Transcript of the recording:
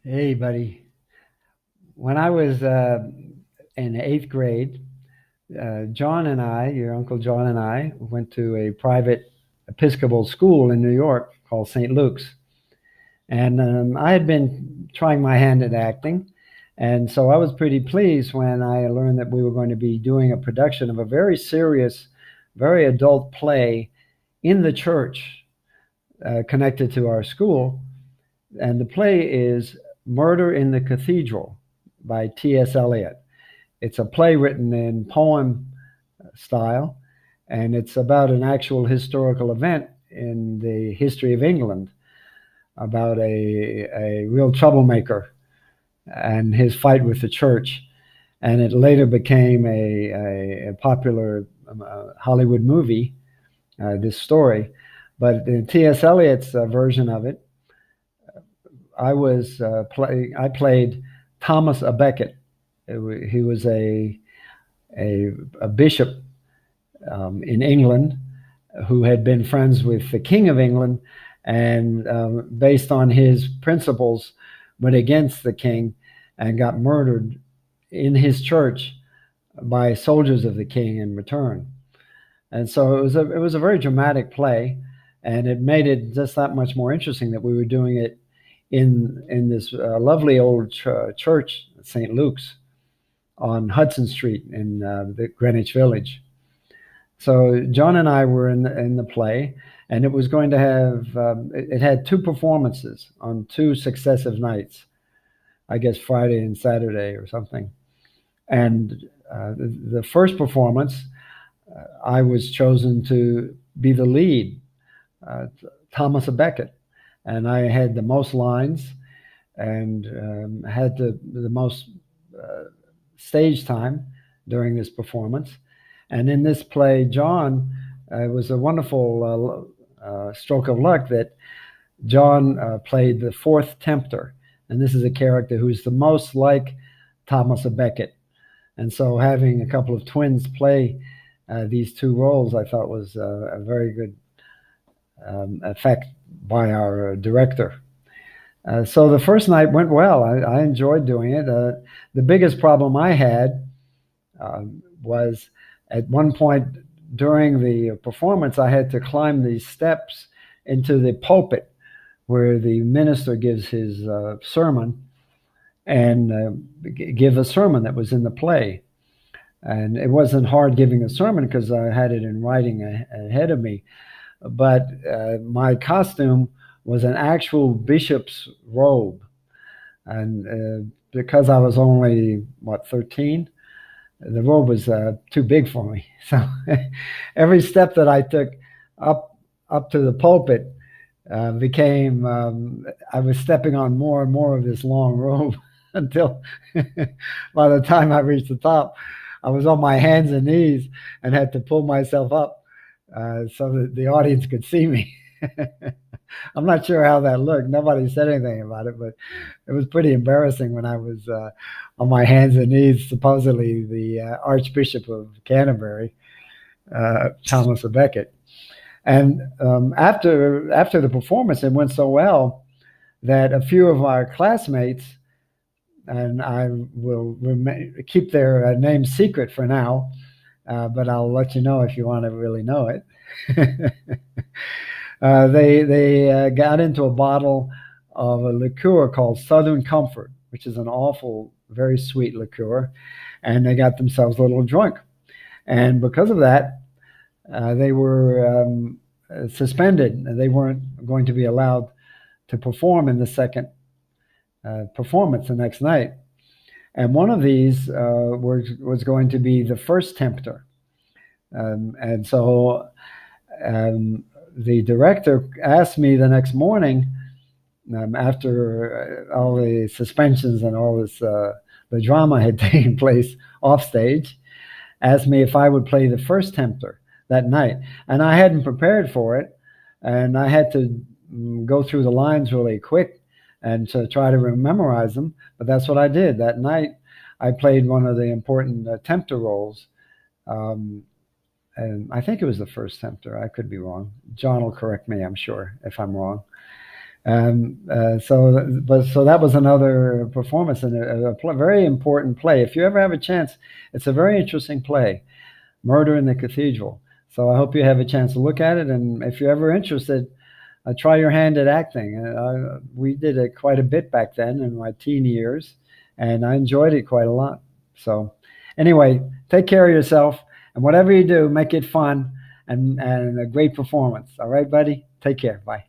Hey, buddy. When I was in the eighth grade, John and I, your Uncle John and I, went to a private Episcopal school in New York called St. Luke's. And I had been trying my hand at acting. And so I was pretty pleased when I learned that we were going to be doing a production of a very serious, very adult play in the church connected to our school. And the play is Murder in the Cathedral by T.S. Eliot. It's a play written in poem style, and it's about an actual historical event in the history of England about a real troublemaker and his fight with the church. And it later became a popular Hollywood movie, this story. But in T.S. Eliot's version of it, I played Thomas a Becket. He was a bishop in England who had been friends with the King of England, and based on his principles, went against the king and got murdered in his church by soldiers of the king in return. And so it was a very dramatic play, and it made it just that much more interesting that we were doing it in this lovely old church, St. Luke's, on Hudson Street in the Greenwich Village. So John and I were in the play, and it was going to have it had two performances on two successive nights, I guess Friday and Saturday or something. And the first performance, I was chosen to be the lead, uh, Thomas a Becket, and I had the most lines and had the most uh, stage time during this performance. And in this play, John, it was a wonderful stroke of luck that John played the fourth tempter. And this is a character who's the most like Thomas a Becket. And so having a couple of twins play these two roles, I thought was a very good effect by our director. So the first night went well. I enjoyed doing it. The biggest problem I had was at one point during the performance, I had to climb these steps into the pulpit where the minister gives his sermon and give a sermon that was in the play. And it wasn't hard giving a sermon because I had it in writing ahead of me. But my costume was an actual bishop's robe. And because I was only, what, 13, the robe was too big for me. So every step that I took up up to the pulpit became I was stepping on more and more of this long robe until by the time I reached the top, I was on my hands and knees and had to pull myself up so that the audience could see me. I'm not sure how that looked. Nobody said anything about it, but it was pretty embarrassing when I was on my hands and knees, supposedly the Archbishop of Canterbury, Thomas a Becket. And after the performance, it went so well that a few of our classmates, and I will keep their names secret for now, but I'll let you know if you want to really know it. They got into a bottle of a liqueur called Southern Comfort, which is an awful, very sweet liqueur, and they got themselves a little drunk. And because of that, they were suspended. They weren't going to be allowed to perform in the second performance the next night. And one of these was going to be the first tempter. And so um, the director asked me the next morning, after all the suspensions and all this, the drama had taken place off stage, asked me if I would play the first tempter that night. And I hadn't prepared for it, and I had to go through the lines really quick and to try to memorize them. But that's what I did that night. I played one of the important tempter roles. Um, and I think it was the first tempter. I could be wrong. John will correct me, I'm sure, if I'm wrong. So that was another performance and very important play. If you ever have a chance, it's a very interesting play, Murder in the Cathedral. So I hope you have a chance to look at it, and if you're ever interested, try your hand at acting. We did it quite a bit back then in my teen years, and I enjoyed it quite a lot. So, anyway, take care of yourself, and whatever you do, make it fun and a great performance. All right, buddy? Take care. Bye.